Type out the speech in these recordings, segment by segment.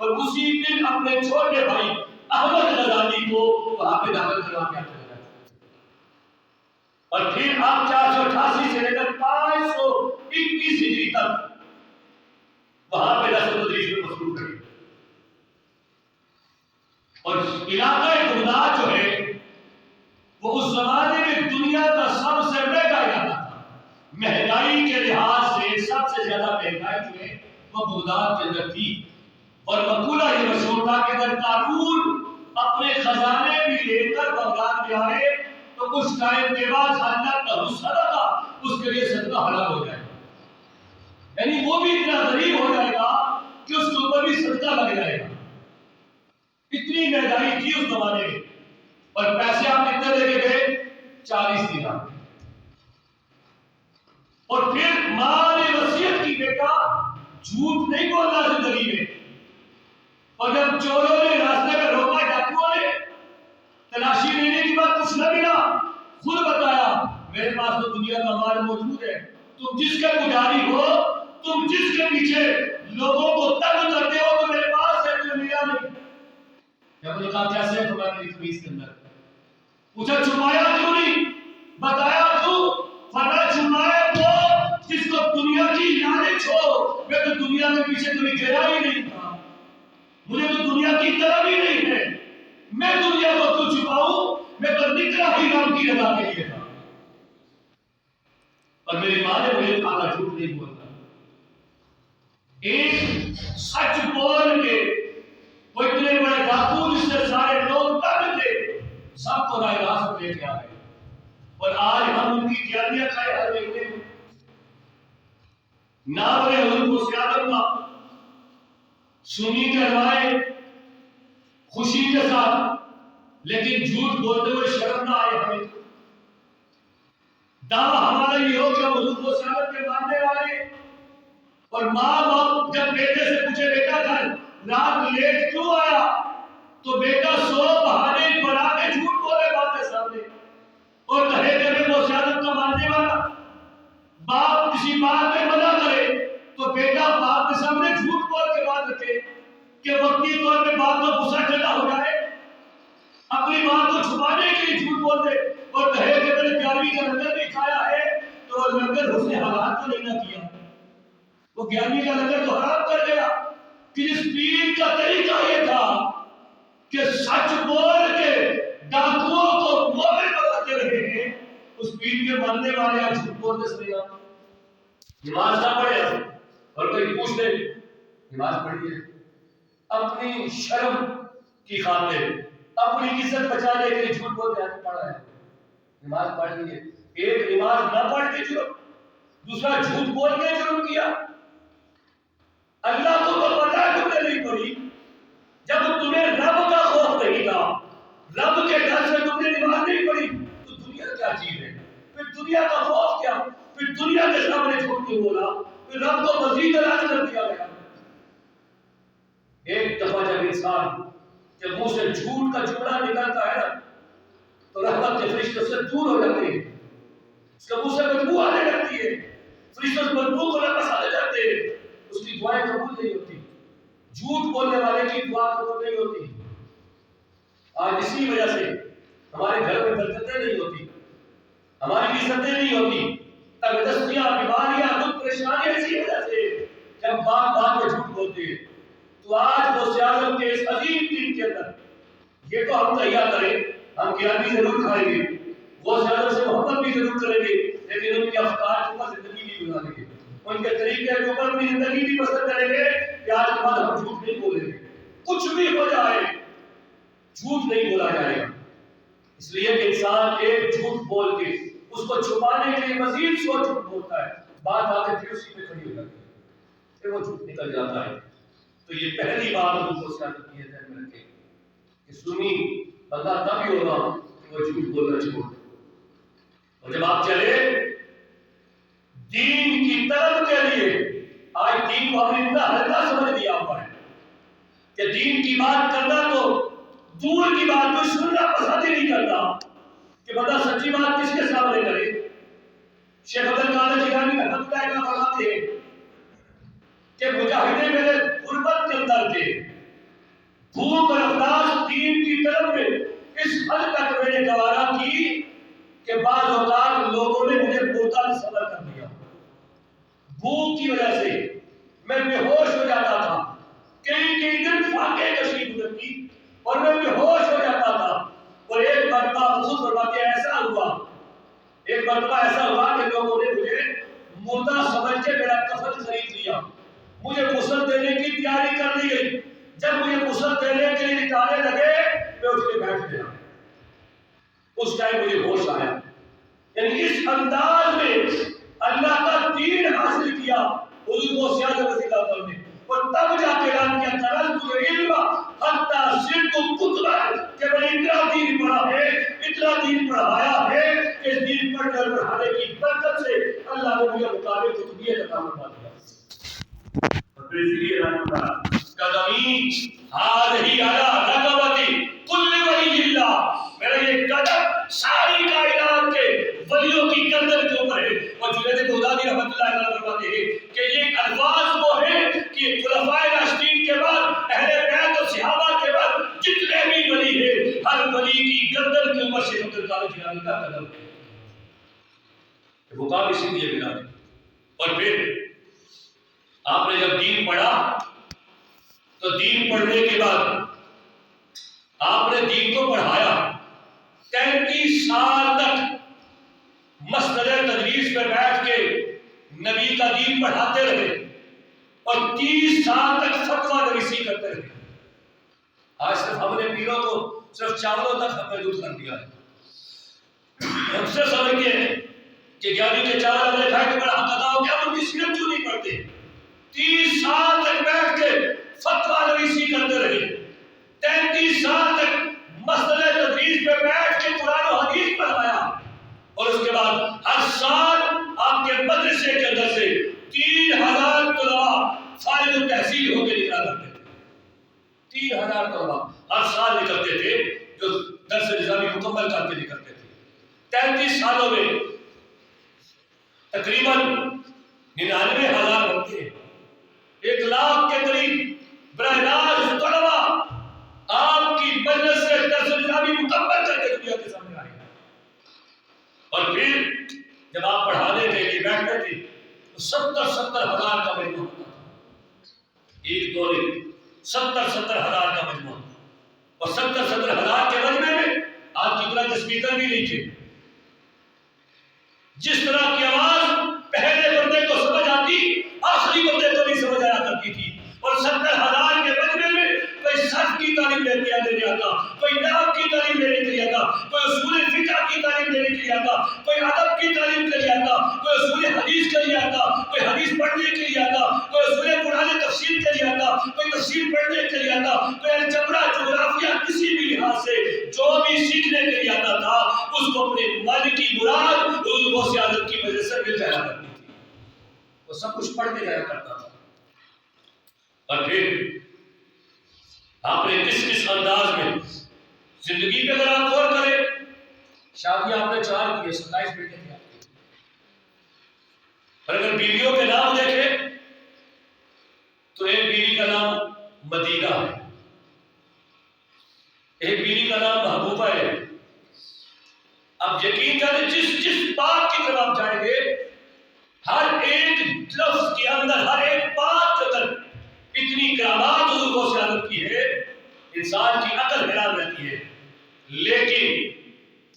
اور اسی دن اپنے چھوٹے بھائی احمد غزالی کو وہاں پہ داخل کروا کے آتے ہیں. اور پھر آپ 488 سے لے کر 521 ہجری تک وہاں پہ رسم تدریس میں مصروف رہے. اور علاقہ بغداد جو ہے وہ اس زمانے میں دنیا کا سب سے مہنگا علاقہ تھا. مہنگائی کے لحاظ سے سب سے زیادہ مہنگائی جو ہے وہ بغداد کے اندر تھی. اور مقولہ یہ مشہور تھا کہ اگر قارون اپنے خزانے بھی لے کر بغداد میں آئے تو کچھ ٹائم کے بعد اللہ کا صدقہ اس کے لیے صدقہ حلال ہو جائے گا. یعنی وہ بھی اتنا غریب ہو جائے گا کہ اس کے اوپر بھی صدقہ لگ جائے گا. اتنی مہنگائی تھی اس زمانے میں. اور پیسے آپ کتنے دے کے گئے؟ 40 دینار. اور پھر ماں نے وصیت کی بیٹا جھوٹ نہیں بولنا زندگی میں. اور جب چوروں نے راستے میں روکا, ڈاکوؤں نے تلاشی لینے کی بعد کچھ نہ ملا, خود بتایا میرے پاس تو دنیا کا مال موجود ہے, تم جس کے پجاری ہو, تم جس کے پیچھے لوگوں کو تنگ کرتے ہو, تو میرے پاس ہے, تمہیں ملا نہیں. جب نے کہا کیسے ہے تمہاری میری تمیز کے اندر؟ پوچھا چھپایا کیوں نہیں, بتایا کیوں؟ فرمایا چھپایا وہ جس کو دنیا کی لالچ ہو. میں تو دنیا کے پیچھے کبھی گیا ہی نہیں تھا, مجھے تو دنیا کی طلب ہی نہیں ہے, میں دنیا کو کیوں چھپاؤں, میں تو نکلا ہی رب کی رضا کے لیے تھا. اور میری ماں نے مجھے کہا جھوٹ نہیں بولنا. ایک سچ بول کے وہ اتنے بڑے ڈاکو جس سے سارے لوگ تنگ تھے, سب کو راہ راست لے کے آ گئے. اور آج ہم ان کی جانیاں کھائے ہر دیکھتے ہیں. نام ہے حضور کو سیادت کا سنی کروائے خوشی کے ساتھ, لیکن جھوٹ بولتے ہوئے شرم نہ آئے ہمیں. دعویٰ ہمارا یہ ہو کہ حضور کو سیادت کے ماننے والے. اور ماں باپ جب بیٹے سے پوچھے بیٹا گھر رات لیٹ کیوں آیا, تو بیٹا 100 بہانے بنا کے جھوٹ بولے باپ کے سامنے. اور کہے کہ میں وہ سیادت کا ماننے والا. باپ کسی بات میں منع کرے تو بیٹا باپ کے سامنے جھوٹ بول کے بات رکھے کہ وقتی طور پہ باپ کو غصہ ٹھنڈا ہو جائے, اپنی بات کو چھپانے کے لیے جھوٹ بول دے اور کہے کہ میں نے 11ویں کا لنگر بھی کھایا ہے. تو وہ لنگر حسن حالات کو نہیں نہ کیا, وہ 11ویں کا لنگر تو حرام کر گیا. کہ جس پیر کا طریقہ یہ تھا کہ سچ بول کے ڈاکوؤں کو مومن بناتے رہے ہیں, اس پیر کے ماننے والے آج جھوٹ بولتے سنے گا. نماز نہ پڑھے اور کوئی پوچھ لے نماز پڑھیے, اپنی شرم کی خاطر اپنی عزت بچانے کے لیے جھوٹ بولتے آگے پڑھا ہے. نماز پڑھ لیجیے. ایک نماز نہ پڑھ کے جرم, دوسرا جھوٹ بول کے جرم کیا. اللہ کو تو پتا ہے تم نے نہیں پڑھی. جب تمہیں رب کا خوف نہیں تھا, رب کے ڈر سے تم نے نماز نہیں پڑھی, تو دنیا کیا چیز ہے؟ پھر دنیا کا خوف کیا؟ پھر دنیا کے سامنے جھوٹ کیوں بولا؟ پھر رب کو مزید اعلان کر دیا گیا. ایک دفعہ جب انسان کے منہ سے جھوٹ کا جملہ نکلتا ہے نا, تو رحمت کے فرشتے سے دور ہو جاتے ہیں. اس کے منہ سے بدبو آنے لگتی ہے, فرشتے اس بدبو کو نفس آنے جاتے ہیں, اس کی دعائیں قبول نہیں ہوتی. جھوٹ بولنے والے کی دعا قبول نہیں ہوتی. آج اسی وجہ سے ہمارے گھر میں برکتیں نہیں ہوتی, ہماری عزتیں نہیں ہوتی, تنگدستیاں, بیماریاں, دکھ پریشانیاں اسی وجہ سے جب بات بات میں جھوٹ بولتے ہیں. تو آج وہ سیاست کے اس عظیم دن کے اندر یہ تو ہم تیار کریں, ہم گیانی ضرور کھائیں گے, وہ سیاست سے محبت بھی ضرور کریں گے, لیکن ان کے افکار کے اوپر زندگی بھی گزاریں گے, ان کے طریقے کے اوپر اپنی زندگی بھی بسر کریں گے کہ آج کے بعد ہم جھوٹ نہیں بولیں گے. کچھ بھی ہو جائے جھوٹ نہیں بولا جائے گا. اس لیے کہ انسان ایک جھوٹ بول کے اس کو چھپانے کے لیے مزید 100 جھوٹ بولتا ہے, بات آ کے پھر اسی پہ کھڑی ہو جاتی ہے, پھر وہ جھوٹ نکل جاتا ہے. تو یہ پہلی بات ان کو سیاست کی ہے ذہن میں رکھیں کہ سنی بندہ تب ہی ہوگا کہ وہ جھوٹ بولنا چھوڑ. اور جب آپ چلے دین کی طلب کے لیے, آج دین کو ہم نے اتنا ہلکا سمجھ دیا ہوا ہے کہ دین کی بات کرنا تو دور کی بات کو سننا پسند ہی نہیں کرتا کہ بندہ سچی بات کس کے سامنے کرے. شیخ عبد القادر جیلانی رحمۃ اللہ علیہ فرماتے ہیں کہ مجاہدین میرے غربت کے اندر تھے, بھوک اور افلاس دین کی طرف میں اس حد تک میں نے گوارا کی کہ بعض اوقات لوگوں نے مجھے مردہ تصور کر دیا. بھوک کی وجہ سے میں بے ہوش ہو جاتا تھا. کئی دن فاقے کشی گزرتی اور میں بے ہوش ہو جاتا تھا. اور ایک مرتبہ خود فرماتے ایک مرتبہ ایسا ہوا کہ لوگوں نے مجھے مردہ سمجھ کے میرا کفن خرید لیا. مجھے غسل دینے کی تیاری کر دی گئی. جب مجھے غسل دینے کے لیے نکالنے لگے میں اٹھ کے بیٹھ گیا. اس ٹائم مجھے ہوش آیا. یعنی اس انداز میں اللہ کا دین حاصل کیا حضور کو سیادت رضی اللہ عنہ نے. اور تب جا کے اعلان کیا ترلت العلم حتی صرت کتبا کہ میں نے اتنا دین پڑھا ہے اتنا دین پڑھایا ہے کہ اس دین پڑھنے اور پڑھانے کی برکت سے اللہ نے مجھے مقام کتبیت عطا فرما دیا. اس لیے رحمت قدمی ہی علی رقبتی کل ولی اللہ. میرا یہ قدم ساری کائنات کے ولیوں کی گردن کے اوپر ہے. اور جنید بغدادی رحمۃ اللہ علیہ فرماتے ہیں کہ یہ الفاظ وہ ہیں کہ خلفائے راشدین کے بعد اہل بیت اور صحابہ کے بعد جتنے بھی ولی ہیں ہر ولی کی گردن کے اوپر شیخ عبد القادر جیلانی کا قدم ہے. مقام اسی لیے ملا ہے. اور پھر آپ نے جب دین پڑھا تو دین پڑھنے کے بعد آپ نے دین کو پڑھایا. 33 سال تک مسجد تدریس پہ بیٹھ کے نبی کا دین پڑھاتے رہے اور 30 سال تک فتویٰ نویسی کرتے رہے. آج صرف ہم نے پیروں کو صرف چاولوں تک محدود کر دیا ہے. ہم سے سمجھتے ہیں کہ گیانی کے چاول ہم نے کھائے تو بڑا حق ادا ہو گیا. ہم ان کی سیرت کیوں نہیں پڑھتے؟ 30 سال تک بیٹھ کے فتویٰ نویسی کرتے رہے. 33 سال تک مسجد تدریس پہ بیٹھ کے قرآن و حدیث پڑھایا. اور اس کے بعد ہر سال آپ کے مدرسے کے اندر سے 3000 طلباء فارغ التحصیل ہو کے نکلا کرتے تھے. 3000 طلباء ہر سال نکلتے تھے جو درس نظامی مکمل کر کے نکلتے تھے. 33 سالوں میں تقریباً 99,000 بنتے ہیں. 1 لاکھ کے قریب براہ راست طلباء آپ کی مجلس سے درس نظامی مکمل کر کے دنیا کے سامنے آئے. اور پھر جب آپ پڑھانے کے لیے بیٹھتے تھے تو 70,000 کا مجموعہ ہوتا تھا. ایک دورے 70,000 کا مجموعہ. اور 70,000 کے مجموعے میں آپ کی طرح اسپیکر بھی نہیں تھے. جس طرح کی آواز پہلے بندے کو سمجھ آتی آخری بندے کو بھی سمجھ آیا کرتی تھی. اور 70,000 کے مجموعے میں کوئی صرف کی تعلیم لینے آتا, کوئی نحو کی تعلیم لینے کے لیے آتا, کوئی اصول فقہ کی تعلیم لینے کے لیے آتا, کوئی ادب کی تعلیم کے لیے آتا, کوئی اصول حدیث کے لیے آتا, کوئی حدیث پڑھنے کے لیے آتا, کوئی اصول قرآن تفسیر کے لیے آتا, کوئی تفسیر پڑھنے کے لیے آتا, کوئی الجبرا جغرافیہ کسی بھی لحاظ سے جو بھی سیکھنے کے لیے آتا تھا اس کو اپنے من کی مراد حضور غوث اعظم کی وجہ سے مل جایا کرتی تھی. وہ سب کچھ پڑھ کے جایا کرتا تھا. اور پھر آپ نے کس انداز میں زندگی پہ اگر آپ غور کریں, شادی آپ نے 4 کی, 27 بیٹے تھے آپ کے. اور اگر بیویوں کے نام دیکھیں تو ایک بیوی کا نام مدینہ ہے, ایک بیوی کا نام محبوبہ ہے. اب یقین کریں جس بات کی طرف آپ جائیں گے ہر ایک لفظ کے اندر ہر ایک بات کے اندر اتنی کرامات حضور غوث اعظم کی ہے انسان کی عقل حیران رہتی ہے. لیکن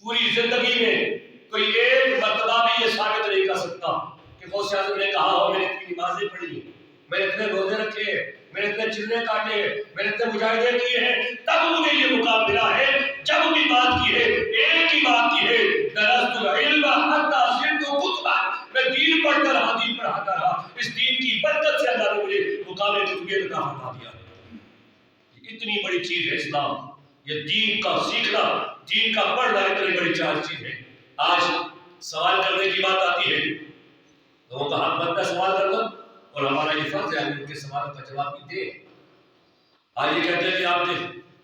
پوری زندگی میں کوئی ایک مرتبہ بھی یہ ثابت نہیں کر سکتا کہ غوث اعظم نے کہا ہو میں نے اتنی نمازیں پڑھی ہیں, میں نے اتنے روزے رکھے ہیں, میں نے اتنے چلے کاٹے ہیں, میں نے اتنے مجاہدے کیے ہیں تب مجھے یہ مقام ملا ہے. جب بھی بات کی ہے ایک ہی بات کی ہے درست العلم حتی صرت کتبا, میں دین پڑھتا رہا, دین پڑھاتا رہا. اس دین کی برکت سے اللہ نے مجھے مقام کتبیت عطا فرما دیا. اتنی بڑی چیز ہے اسلام, یہ دین کا سیکھنا, دین کا پڑھنا اتنی بڑی چیز ہے. آج سوال کرنے کی بات آتی ہے, لوگوں کا حق بنتا ہے سوال کرنا اور ہمارا یہ فرض ہے ہم ان کے سوالوں کا جواب بھی دیں. آج یہ کہتے ہیں کہ آپ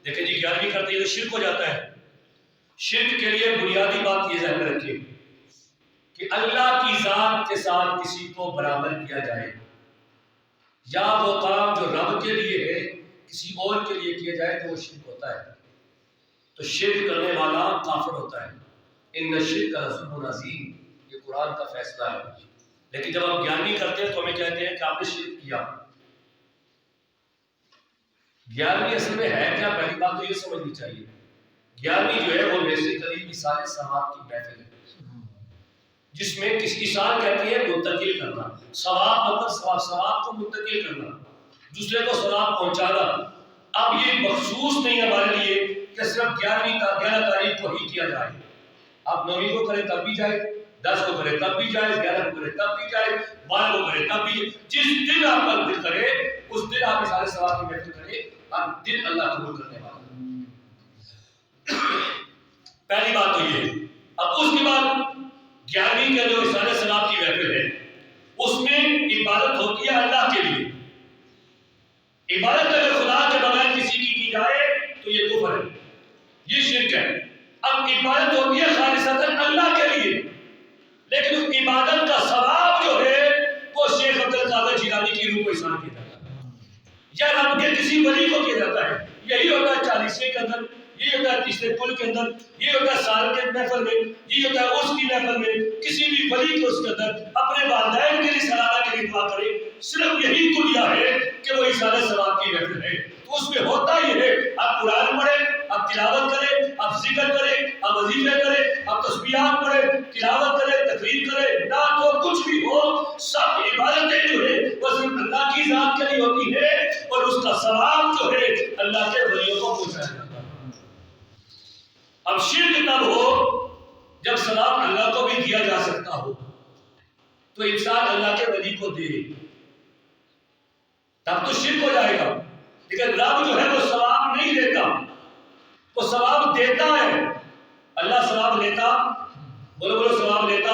دیکھیں جی 11ویں کرتے ہیں تو شرک ہو جاتا ہے. شرک کے لیے بنیادی بات یہ ذہن میں رکھیں کہ اللہ کی ذات کے ساتھ کسی کو برابر کیا جائے, یا وہ کام جو رب کے لیے ہے کسی اور کے لیے کیا جائے تو وہ شرک ہوتا ہے. تو شرک کرنے والا کافر ہوتا ہے. ان الشرک لظلم عظیم، یہ قرآن کا فیصلہ ہے. لیکن جب ہم گیارہویں کرتے ہیں تو ہمیں کہتے ہیں کہ آپ نے شرک کیا. گیارہویں اصل میں ہے کیا؟ پہلی بات تو یہ سمجھنی چاہیے. گیارہویں جو ہے وہ بیسیکلی مثال ثواب کی محفل ہے، جس میں کسی مثال کہتی ہے منتقل کرنا. ثواب مطلب ثواب کو منتقل کرنا، دوسرے کو ثواب پہنچانا. اب یہ مخصوص نہیں ہمارے لیے کہ صرف 11 تاریخ کو ہی کیا جائے. آپ 9ویں کو کریں تب بھی جائے، 10 کو کریں تب بھی جائے، 11 کو کریں تب بھی جائے، 12 کو کریں تب بھی جائے. جس دن آپ کا دل کرے اس دن آپ سارے ثواب کی محفل کریں. آپ دن اللہ قبول کرنے والا. پہلی بات تو یہ. اب اس کے بعد 11ویں کا جو سارے ثواب کی محفل ہے اس میں عبادت ہوتی ہے اللہ کے لیے. عبادت اگر خدا کے بغیر کسی کی جائے تو یہ کفر ہے، یہ شرک ہے. اب عبادت ہوتی ہے خالصتاً اللہ کے لیے، لیکن اس عبادت کا ثواب جو ہے وہ شیخ عبد القادر جیلانی کی روح کو احسان کیا جاتا ہے یا رب کے کسی ولی کو کیا جاتا ہے. یہی ہوتا ہے 40ویں کے اندر، یہ ہوتا ہے 30ویں کل کے اندر، یہ ہوتا ہے سال کے محفل میں، یہ ہوتا ہے اس کی محفل میں. کسی بھی ولی کو اس کے اندر اپنے والدین کے لیے سالانہ کے لیے دعا کرے. صرف یہی کلیہ ہے کہ وہ احسان ثواب کی محفل ہے. تو اس میں ہوتا یہ ہے آپ قرآن پڑھیں، آپ تلاوت کریں، آپ ذکر کریں، آپ وظیفے کریں، آپ تسبیحات پڑھیں، تلاوت کریں، تقریر کریں، نہ تو کچھ بھی ہو. سب عبادتیں جو ہے وہ صرف اللہ کی ذات کے لیے ہوتی ہے اور اس کا ثواب جو ہے اللہ کے ولیوں کو پہنچایا جاتا ہے. اب شرک تب ہو جب ثواب اللہ کو بھی دیا جا سکتا ہو تو انسان اللہ کے ولی کو دے، تب تو شرک ہو جائے گا. لیکن رب جو ہے وہ ثواب نہیں دیتا، وہ ثواب دیتا ہے. اللہ ثواب لیتا، بولو ثواب لیتا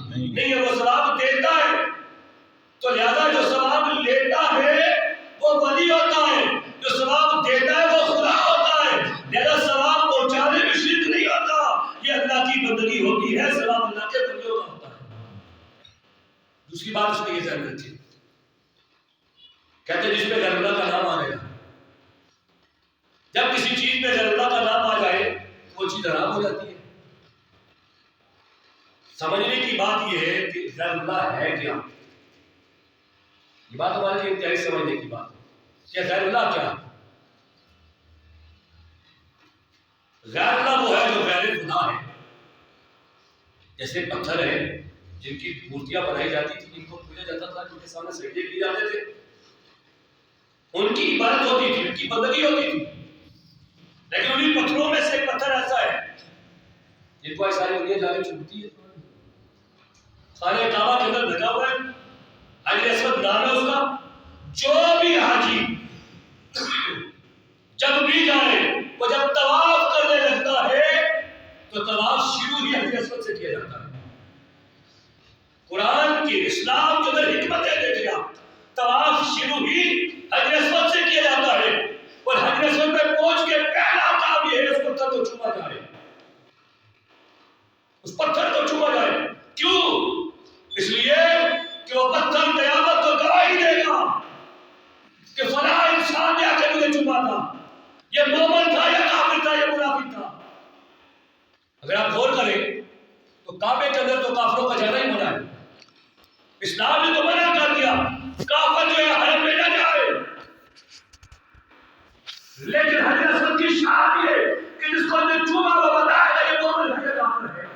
نہیں ہے، وہ ثواب دیتا ہے. تو لہذا جو ثواب لیتا ہے وہ ولی ہوتا ہے، جو ثواب دیتا ہے وہ خدا ہوتا ہے. لہذا ثواب پہنچانے میں شرک نہیں ہوتا، یہ اللہ کی بندگی ہوتی ہے. ثواب اللہ کے بندوں کا ہوتا ہے. دوسری بات اس میں یہ ذہن رکھیے، کہتے ہیں جس پہ غیر اللہ کا نام آ گیا، جب کسی چیز میں غیر اللہ کا نام آ جائے وہ چیز حرام ہو جاتی ہے. سمجھنے کی بات یہ ہے کہ غیر اللہ ہے کیا. یہ بات ہمارے لیے انتہائی سمجھنے کی بات ہے کہ غیر اللہ کیا ہے. غیر اللہ وہ ہے جو غیر خدا ہے. جیسے پتھر ہے جن کی مورتیاں بنائی جاتی تھی، جن کو پوجا جاتا تھا، جن کے سامنے سجدے کیے جاتے تھے، ان کی عبادت ہوتی تھی، ان کی بندگی ہوتی تھی. لیکن انہیں پتھروں میں سے ایک پتھر ایسا ہے جن کو ساری دنیا جانے چنتی ہے. خانہ کعبہ کے اندر لگا ہوا ہے، حجر اسود نام ہے اس کا. جو بھی حاجی جب بھی جائے وہ جب طواف کرنے لگتا ہے تو طواف شروع ہی حجر اسود سے کیا جاتا ہے. قرآن کی اسلام کے اندر حکمتیں دیکھیں آپ. طواف شروع ہی حجر اسود سے کیا جاتا ہے اور حجر اسود پہ پہنچ کے پہلا کام یہ ہے اس پتھر کو چھوما جائے، اس پتھر کو چھوما جائے. کیوں؟ اس لیے کہ وہ پتھر قیامت کو گواہی دے گا کہ فلاں انسان نے آ کے مجھے چھوما تھا، یہ مومن تھا یا کافر تھا یا منافق تھا. اگر آپ غور کریں تو کعبے کے اندر تو کافروں کا جانا ہی منع ہے. اسلام نے تو منع کر دیا کافر جو ہے حرم میں نہ جائے. لیکن حجر اسود کی شان یہ کہ جس کو نے چھوما وہ بتایا گا یہ مومن ہے یا کافر ہے.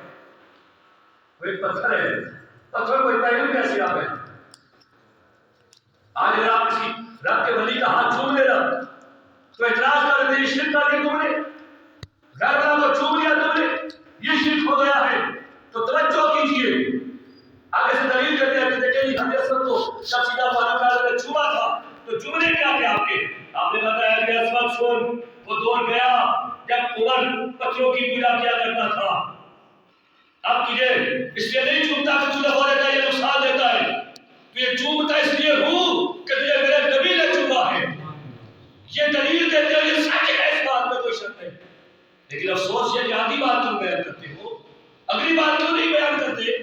وہ ایک پتھر ہے، پتھر کو اتنا علم کیسے آ گیا؟ آج اگر آپ کسی رب کے ولی کا ہاتھ چھوم لے رہا تو اعتراض کر رہے یہ شرک کر دیا تم نے، غیر اللہ کو چھوم لیا تم نے، یہ شرک ہو گیا ہے. تو توجہ کیجیے، آگے سے دلیل دیتے ہیں کہ دیکھیں یہ حجر اسود کو جب سیدھا پانا پہلے نے چھوما تھا تو جملے کیا تھے آپ کے؟ آپ نے بتایا حجر اسود سن وہ دور گیا جب عمر پتھروں کی پوجا کیا کرتا تھا. اب تجھے اس لیے نہیں چومتا کہ تجھے ہو رہتا ہے یہ نقصان دیتا ہے، تو یہ چومتا اس لیے ہوں کہ تجھے میرے نبی نے چوما ہے. یہ دلیل دیتے ہیں، یہ سچ ہے، اس بات میں کوئی شک نہیں. لیکن افسوس یہ کہ آدھی بات کیوں بیان کرتے ہو، اگلی بات کیوں نہیں بیان کرتے؟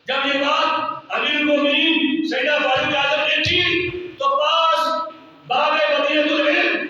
جب یہ بات امیر المومنین سیدنا فاروق اعظم نے کی تو پاس باب مدینۃ العلم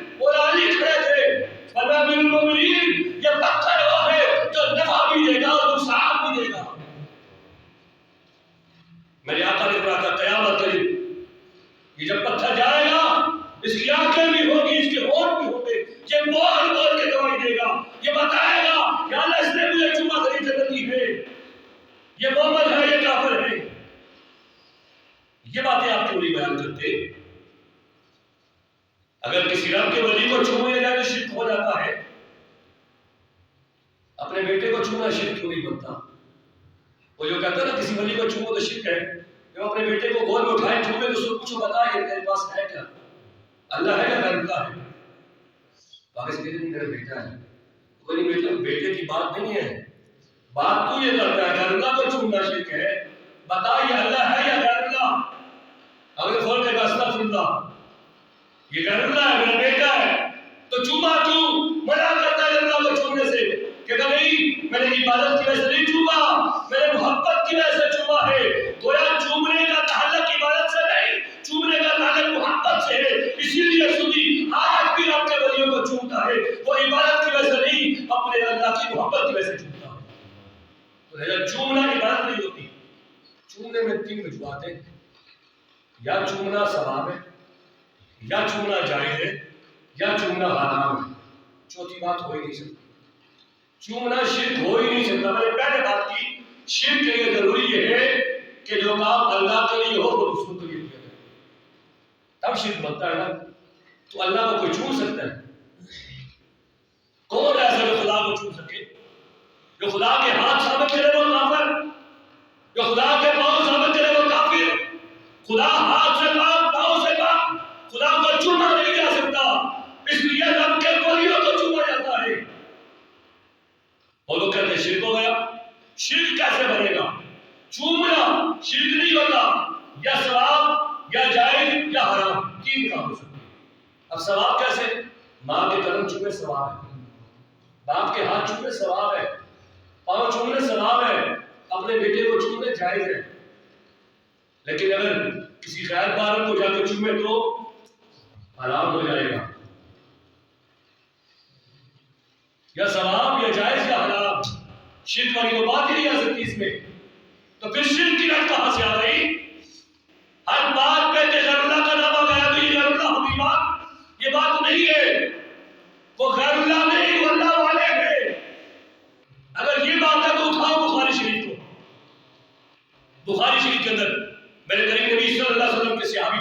گھر کے ولی کو چھو لیا جائے تو شرک ہو جاتا ہے، اپنے بیٹے کو چھونا شرک کیوں نہیں بنتا؟ وہ جو کہتا ہے نا کسی ولی کو چھو تو شرک ہے، جب اپنے بیٹے کو گود میں اٹھائے چھوے تو سب کچھ بتا یہ تیرے پاس ہے کیا؟ اللہ ہے یا غیر اللہ ہے؟ باقی سے کہتے نہیں میرا بیٹا ہے، کوئی نہیں، بیٹے کی بات نہیں ہے، بات تو یہ کرتا ہے غیر اللہ کو چھونا شرک ہے، بتا یہ اللہ ہے یا غیر اللہ؟ اگر کھول کے استغفر اللہ، یہ غیر اللہ ہے میرا بیٹا ہے تو چوما کیوں؟ منع کرتا ہے اللہ کو چھونے سے کہ نہیں میں نے عبادت کی وجہ سے نہیں چوما، میں نے محبت کی وجہ سے چوما ہے۔ گویا چومنے کا تعلق عبادت سے نہیں، چومنے کا تعلق محبت سے ہے، اسی لیے سنی آج بھی آپ کے ولیوں کو چومتا ہے، وہ عبادت کی وجہ سے نہیں اپنے اللہ کی محبت کی وجہ سے چومتا ہے۔ تو چومنا عبادت نہیں ہوتی۔ چومنے میں تین وجوہات ہیں، یا چومنا ثواب ہے، یا چومنا جائز ہے، یا چومنا حرام ہے، چوتھی بات ہو ہی نہیں سکتی۔ چومنا شرک ہو ہی نہیں سکتا۔ میں نے پہلے بات کی شرک کے لیے ضروری یہ ہے کہ جو کام اللہ کے لیے ہو وہ دوسروں کے لیے کیا جائے، تب شرک بنتا ہے نا۔ تو اللہ کو کوئی چوم سکتا ہے؟ کون ایسا جو خدا کو چوم سکے؟ جو خدا کے ہاتھ ثابت کرے وہ کافر، جو خدا کے پاؤں ثابت کرے وہ کافر۔ خدا ہاتھ سے پاک، پاؤں سے پاک، خدا کو چوما نہیں جا سکتا، اس لیے رب کے ولیوں کو چوما جاتا ہے۔ اور لوگ کہتے ہیں شرک ہو گیا۔ شرک کیسے بنے گا؟ چومنا شرک نہیں ہوتا، یا ثواب یا جائز یا حرام، تین کام ہو سکتے ہیں۔ اب ثواب کیسے؟ ماں کے قدم چومے ثواب ہے، باپ کے ہاتھ چومے ثواب ہے، پاؤں چومنے ثواب ہے، اپنے بیٹے کو چومنے جائز ہے۔ لیکن اگر کسی غیر محرم کو جا کے چومے تو حرام ہو جائے گا۔ یا ثواب یا جائز یا حرام، شرک والی تو بات ہی نہیں آ سکتی اس میں۔ تو پھر شرک کی رٹ کہاں سے آ گئی؟ ہر بات پہ کہ غیر اللہ کا نام آ گیا تو یہ غیر اللہ ہوگی بات، یہ بات نہیں ہے۔ وہ غیر اللہ نہیں، وہ اللہ والے ہیں۔ اگر یہ بات ہے تو اٹھاؤ بخاری شریف کو۔ بخاری شریف کے اندر میرے کریم نبی صلی اللہ علیہ وسلم کے صحابی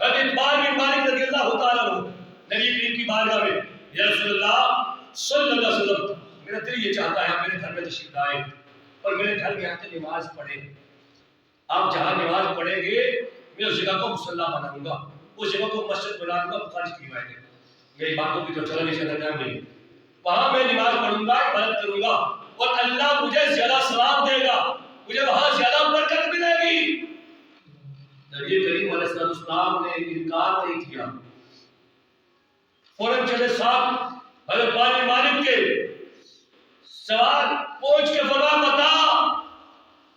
حضرت اتبان بن مالک رضی اللہ تعالیٰ عنہ نبی کریم کی بارگاہ میں، یا رسول اللہ صلی اللہ علیہ وسلم، میرا دل یہ چاہتا ہے آپ میرے گھر میں تشریف لائیں اور میرے گھر میں آ کے نماز پڑھیں۔ آپ جہاں نماز پڑھیں گے میں اس جگہ کو مصلی بناؤں گا، اس جگہ کو مسجد بنا دوں گا۔ بخاری کی روایت ہے، میری باتوں کی تو چلا نہیں چلتا ٹائم نہیں۔ وہاں میں نماز پڑھوں گا، عبادت کروں گا اور اللہ مجھے زیادہ ثواب دے گا، مجھے وہاں زیادہ برکت ملے گی۔ نبی کریم علیہ السلام نے انکار نہیں کیا، فوراً چلے ساتھ حضرت بن مالک کے سوال پوچھ کے فرما بتا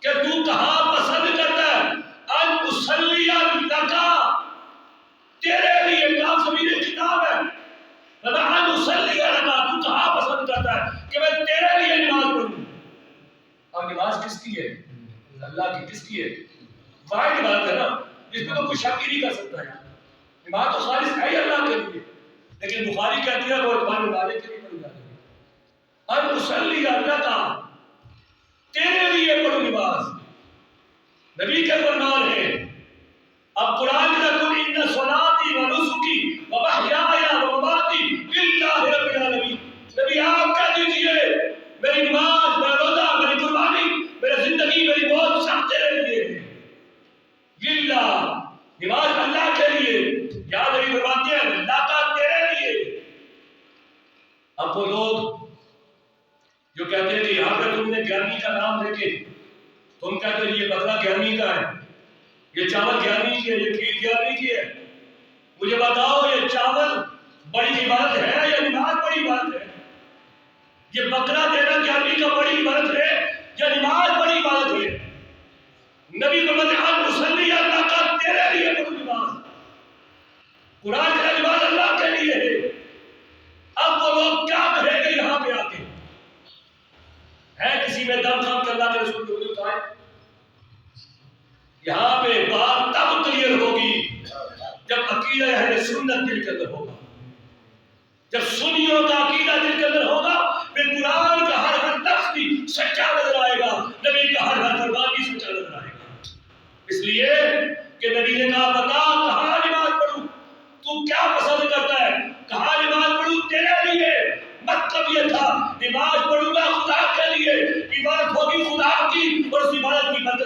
کہ تو کہاں پسند کرتا ہے؟ ان اصلی لکا، تیرے لیے کام زمین کتاب ہے، ان اصلی لکا، تو کہاں پسند کرتا ہے کہ میں تیرے لیے نماز پڑھوں؟ اور نماز کس کی ہے؟ اللہ کی۔ کس کی ہے؟ واحد بات ہے نا، جس میں تو کوئی شک ہی نہیں کر سکتا ہے۔ نماز تو خالص ہے ہی اللہ کے لیے، لیکن بخاری کہتی ہے وہ اتبان مالک کے لیے پڑھی جاتی ہے۔ ان اصلی لکا، تیرے لیے پڑھو نماز، نبی کے فرمان ہے۔ اب قرآن کا قل ان صلاتی و نسکی و محیای و مماتی للہ رب العالمین، نبی آپ کہہ دیجئے میری نماز، میرا روزہ، میری قربانی، میری زندگی، میری موت سب تیرے لیے ہے۔ للہ، نماز اللہ کے لیے، یاد میری قربانی ہے اللہ کا تیرے لیے۔ اب وہ لوگ جو کہتے ہیں کہ یہاں پہ تم نے 11ویں کا نام لے کے تم کہتے ہیں یہ بکرا 11ویں کا ہے، یہ چاول 11ویں کی ہے، یہ کھیر 11ویں کی ہے۔ مجھے بتاؤ یہ چاول بڑی عبادت ہے یا نماز بڑی عبادت ہے؟ یہ بکرا دینا 11ویں کا بڑی عبادت ہے یا نماز بڑی عبادت ہے؟ نبی کو ان مصلی اللہ کا تیرے لیے پڑھو نماز، قرآن کا نماز اللہ کے لیے ہے۔ اب وہ لوگ کیا کہیں گے یہاں پہ آ کے؟ ہے کسی میں دم خام کہ اللہ کے رسول کی وجود آئے؟ یہاں پہ بات تب کلیئر ہوگی جب عقیدہ اہل سنت دل کے اندر ہوگا، جب سنیوں کا عقیدہ دل کے اندر ہوگا پھر قرآن کا ہر لفظ بھی سچا نظر آئے گا، نبی کا ہر فرمان بھی سچا نظر آئے گا۔ اس لیے کہ نبی نے کہا بتا کہاں نماز پڑھوں، تو کیا پسند کرتا ہے، کہاں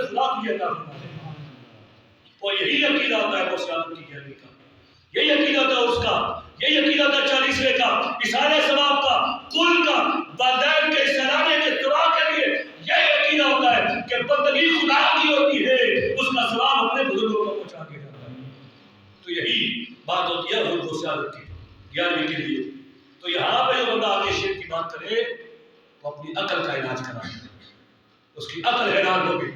برکت خدا تجھے عطا فرمائے. اور یہی عقیدہ ہوتا ہے غوث اعظم کی 11ویں کا, یہی عقیدہ ہوتا ہے اس کا, یہی عقیدہ ہوتا ہے 40ویں کا, اصحاب ثواب کا, کل کا, والدین کے سلانے کے دعا کے لیے یہی عقیدہ ہوتا ہے کہ بندگی خدا کی ہوتی ہے, اس کا ثواب اپنے بزرگوں کو پہنچا دیا جاتا ہے. تو یہی بات ہوتی ہے حضور غوث اعظم کی 11ویں کے لیے. تو یہاں پہ جو بندہ آگے شرک کی بات کرے وہ اپنی عقل کا علاج کرائے, اس کی عقل حیران ہو گئی,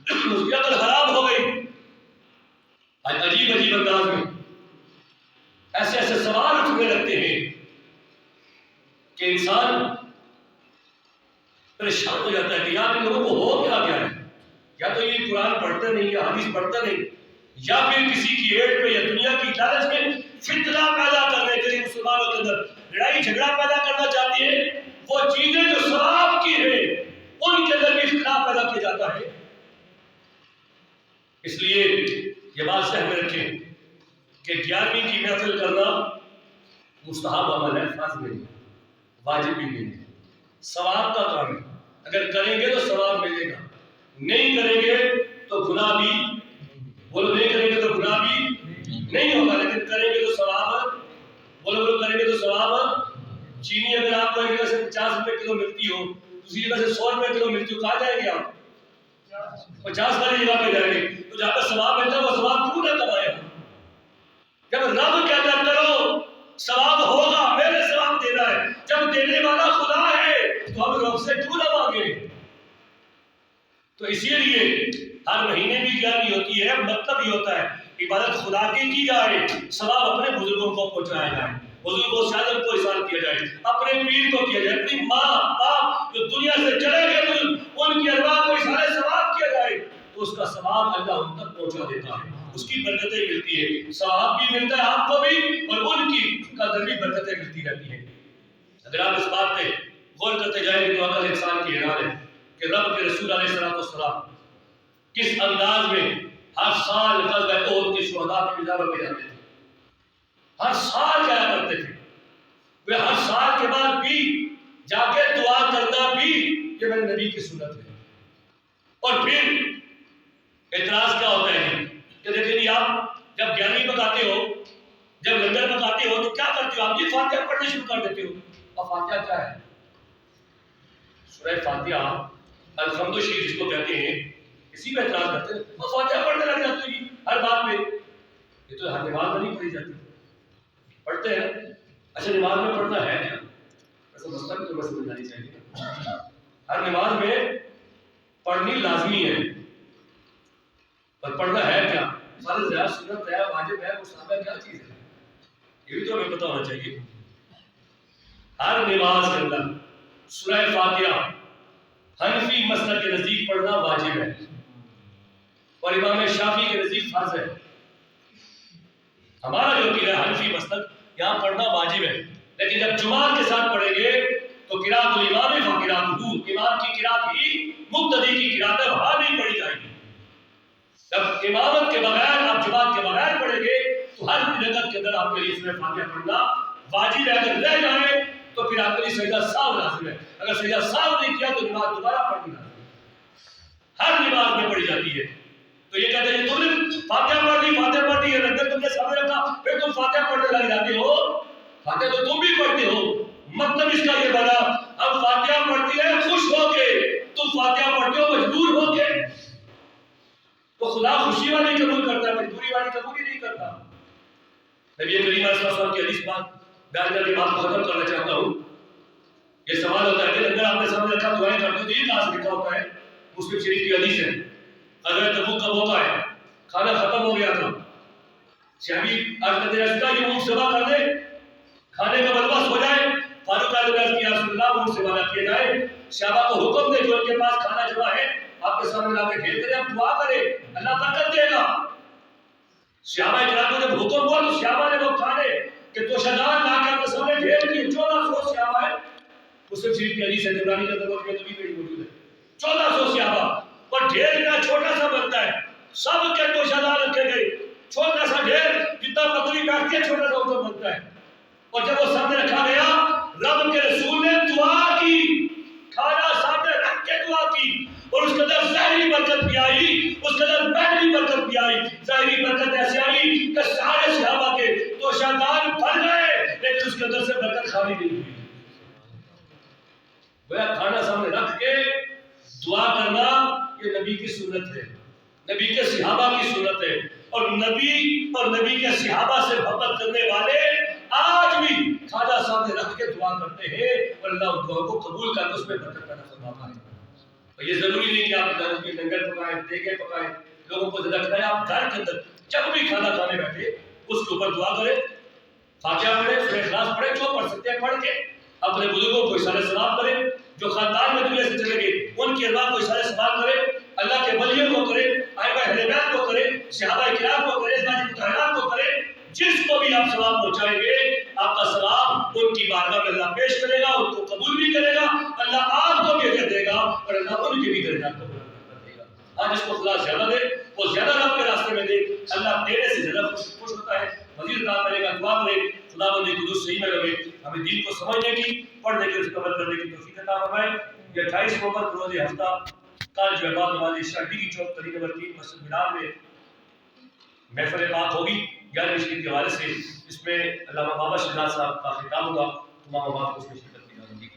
اس کی عقل خراب ہو گئی. آج عجیب عجیب انداز میں ایسے ایسے سوال اٹھنے لگتے ہیں کہ انسان پریشان ہو جاتا ہے کہ یار ان لوگوں کو ہو کیا گیا ہے, یا تو یہ قرآن پڑھتے نہیں یا حدیث پڑھتے نہیں, یا پھر کسی کی ایڈ پہ یا دنیا کی لالچ میں فتنہ پیدا کرنے کے لیے مسلمانوں کے اندر لڑائی جھگڑا پیدا کرنا چاہتی ہے. وہ چیزیں جو ثواب کی ہیں ان کے اندر بھی اختلاف پیدا کیا جاتا ہے. اس لیے یہ بات ذہن میں رکھیں کہ 11ویں کی محفل کرنا مستحب عمل ہے, فرض نہیں, واجب بھی نہیں, ثواب کا کام ہے. اگر کریں گے تو ثواب ملے گا, نہیں کریں گے تو گناہ بھی, بولو نہیں کریں گے تو گناہ بھی نہیں ہوگا, لیکن کریں گے تو ثواب, بولو کریں گے تو ثواب. چینی اگر آپ کو ایک جگہ سے 50 روپے کلو ملتی ہو, دوسری جگہ سے 100 روپے کلو ملتی ہو, کہاں جائیں گے آپ؟ 50 والی جگہ پہ جائیں گے. تو جہاں پہ ثواب ملتا ہے وہ ثواب کیوں نہ کمائے؟ جب رب کہتا ہے کرو ثواب ہوگا, میرے ثواب دینا ہے, جب دینے والا خدا ہے تو ہم رب سے کیوں نہ مانگے؟ تو اسی لیے ہر مہینے بھی 11ویں ہوتی ہے, مطلب یہ ہوتا ہے عبادت خدا کی جائے, ثواب اپنے بزرگوں کو پہنچایا جائے, بزرگوں سے عالم کو احسان کیا جائے, اپنے پیر کو کیا جائے, اپنی ماں باپ جو دنیا سے چلے گئے ان کی ارواح کو اشارے ثواب کیا جائے, تو اس کا ثواب اللہ ان تک پہنچا دیتا ہے, اس کی برکتیں ملتی ہے, ثواب بھی ملتا ہے آپ کو بھی اور ان کی قدر بھی برکتیں ملتی رہتی ہیں. اگر آپ اس بات پہ غور کرتے جائیں گے تو عقل انسان کی حیران ہے کہ رب کے رسول علیہ السلام کس انداز میں ہر سال غزوہ احد کے شہداء کی مزاروں پہ جاتے تھے, ہر سال جایا کرتے تھے. وہ ہر سال کے بعد بھی جا کے دعا کرنا بھی یہ میرے نبی کی سنت ہے. اور پھر اعتراض کیا ہوتا ہے کہ دیکھیں آپ جب 11ویں پکاتے ہو, جب لنگر پکاتے ہو تو کیا کرتے ہو؟ آپ یہ فاتحہ پڑھنے شروع کر دیتے ہو. اور فاتحہ کیا ہے؟ سورہ فاتحہ الحمد شریف جس کو کہتے ہیں, اسی پہ اعتراض کرتے ہیں وہ فاتحہ پڑھنے لگ جاتے ہیں ہر بات میں. یہ تو ہر نماز میں نہیں پڑھی جاتی, پڑھتے ہیں. اچھا نماز میں پڑھنا ہے کیا؟ ایسا مسئلہ بھی تمہیں سمجھ جانی چاہیے. ہر نماز میں پڑھنی لازمی ہے, پر پڑھنا ہے کیا؟ فرض ہے, سنت ہے, واجب ہے, مستحب ہے, کیا چیز ہے؟ یہ بھی تو ہمیں پتہ ہونا چاہیے. ہر نماز کے اندر سورہ فاتحہ حنفی مسلک کے نزدیک پڑھنا واجب ہے اور امام شافعی کے نزدیک فرض ہے. ہمارا جو عقیدہ ہے حنفی مسلک, یہاں پڑھنا واجب ہے, لیکن جب جماعت کے ساتھ پڑھیں گے تو قرات الامام فقراتہ, امام کی قرات ہی مقتدی کی قرات ہے, وہاں نہیں پڑھی جائے گی. جب امامت کے بغیر آپ جماعت کے بغیر پڑھیں گے تو ہر رکعت کے اندر آپ کے لیے سورہ فاتحہ پڑھنا واجب ہے. اگر رہ جائے تو پھر آپ کے لیے سجدہ سہو لازم ہے. اگر سجدہ سہو نہیں کیا تو نماز دوبارہ پڑھنی لازم ہے, ہر نماز میں پڑھی جاتی ہے. تو یہ کہتے ہیں تم نے فاتحہ پڑھ لی ہے, لنگر تم نے سامنے رکھا, پھر تم فاتحہ پڑھنے لگ جاتے ہو. فاتحہ تو تم بھی پڑھتے ہو, مطلب اس کا یہ بنا اب فاتحہ پڑھتی ہے خوش ہو کے, تم فاتحہ پڑھتے ہو مجبور ہو کے. تو خدا خوشی والی قبول کرتا ہے, مجبوری والی قبول ہی نہیں کرتا. نبی کریم صلی اللہ علیہ وسلم کی حدیث بات بیان کر کے بات کو ختم کرنا چاہتا ہوں. یہ سوال ہوتا ہے کہ اگر آپ نے سامنے رکھا دعائیں کرتے ہو تو یہ کہاں سے لکھا ہوتا ہے؟ مسلم شریف کی حدیث ہے, غزوہ تبوک کا موقع ہے, کھانا ختم ہو گیا تھا, صحابی عرض کرتے ہیں رسول اللہ یہ اونٹ ذبح کر دے, کھانے کا بندوبست ہو جائے. فاروق اعظم نے کیا رسول اللہ اونٹ ذبح نہ کیا جائے, صحابہ کو حکم دے جو ان کے پاس کھانا جمع ہے آپ کے سامنے لا کے ڈھیر کرے, آپ دعا کرے, اللہ برکت دے گا. صحابہ کرام کو جب حکم ہوا تو صحابہ نے وہ کھانے کہ توشہدار لا کے آپ کے سامنے ڈھیر کیے. 1400 صحابہ ہے, مسلم شریف کی حدیث ہے, طبرانی کا درجہ میں بھی موجود ہے. 1400 صحابہ اور ڈھیر اتنا چھوٹا سا بنتا ہے, سب کے توشہدار رکھے گئے, چھوٹا سا ڈھیر جتنا بکری بیٹھتی ہے چھوٹا سا ادھر بنتا ہے. اور جب وہ سامنے رکھا گیا رب کے رسول نے دعا کی, کھانا سامنے رکھ کے دعا کی, اور اس کے اندر ظاہری برکت بھی آئی کہ سارے صحابہ کے تو شادان بھر گئے لیکن اس کے اندر سے برکت خالی نہیں ہوئی. گویا کھانا سامنے رکھ کے دعا کرنا یہ نبی کی سنت ہے، نبی کے صحابہ کی سنت ہے. اور نبی کے صحابہ سے محبت کرنے والے آج بھی کھانا سامنے رکھ کے دعا کرتے ہیں اور اللہ ان دعاؤں کو قبول کر کے اس میں برکت پیدا فرماتا ہے. اور یہ ضروری نہیں کہ آپ گھر میں لنگر پکائیں، دیگیں پکائیں، لوگوں کو زیادہ کھلائیں. آپ گھر کے اندر جب بھی کھانا کھانے بیٹھے اس کے اوپر دعا کریں، فاتحہ پڑھیں، سورہ اخلاص پڑھیں، جو پڑھ سکتے ہیں پڑھ کے اپنے بزرگوں کو اشارے ثواب کریں، جو خاندان میں دنیا سے چلے گئے ان کی ارواح کو اشارے ثواب کریں، اللہ کے ولیوں کو کریں، ائمہ اہل بیت کو کریں، صحابہ کرام کو کریں، ازواج مطہرات کو کریں. جس کو بھی آپ ثواب پہنچائیں گے آپ کا ثواب ان کی بارگاہ میں اللہ پیش کرے گا، ان کو قبول بھی کرے گا، اللہ آپ کو بھی اجر دے گا اور اللہ ان کے بھی درجات کو بلند کر دے گا. آج اس کو خدا زیادہ دے، وہ زیادہ رب کے راستے میں دے. اللہ دینے سے زیادہ خوش ہوتا ہے، مزید عطا کرے گا. دعا کرے خدا بندی قدوس صحیح میں رہے، ہمیں دین کو سمجھنے کی، پڑھنے کی، اس پر عمل کرنے کی توفیق عطا فرمائے. یہ 28 نومبر کو روز ہفتہ کل جو ہے بعد نماز عشاء ڈی چوک گلی نمبر 3 مسجد مینار میں محفل پاک ہوگی 11 شریف کے حوالے سے. اس میں علامہ بابا شہزاد صاحب کا خطاب ہوگا. تمام بات کو اس میں شرکت کی جائے گی.